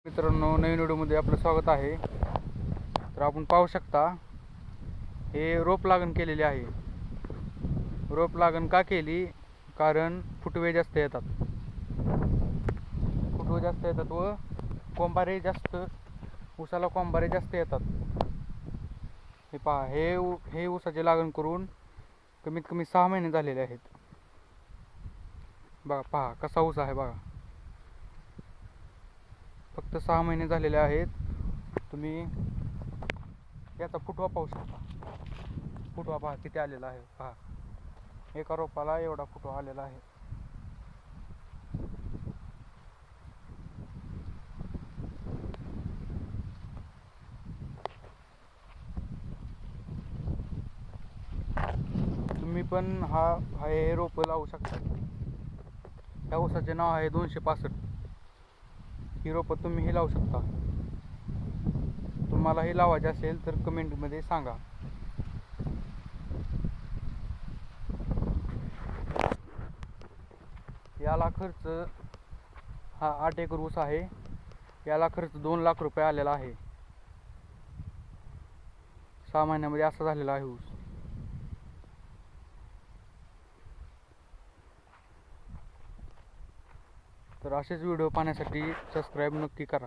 मित्रांनो, नवीन व्हिडिओमध्ये आपलं स्वागत आहे. तर आपण पाहू शकता, हे रोप लागण केलेले आहे. रोप लागण का केली? कारण फुटवे जास्त येतात. व कोंबारे जास्त, ऊसाला कोंबारे जास्त येतात. हे पहा, हे ऊसाचे लागण करून कमीत कमी 6 महिने झालेले आहेत. बघा, पहा कसा ऊस आहे बघा. फक्त 6 महिने झालेले आहेत. तुम्ही याचा फुटवा पाहू शकता. फुटवा पहा किती आलेला आहे. पहा, एका रोपाला एवढा फुटवा आलेला आहे. तुम्ही पण हे रोप लावू शकता. या ऊसाचे नाव आहे 265. ही रोपं तुम्हीही लावू शकता. तुम्हालाही लावायचे असेल तर कमेंटमध्ये सांगा. याला खर्च, हा 8 एकर ऊस आहे. याला खर्च 2 लाख रुपये आलेला आहे. 6 महिन्यामध्ये असा झालेला आहे ऊस. तर असेच व्हिडिओ पाहण्यासाठी सबस्क्राईब नक्की करा.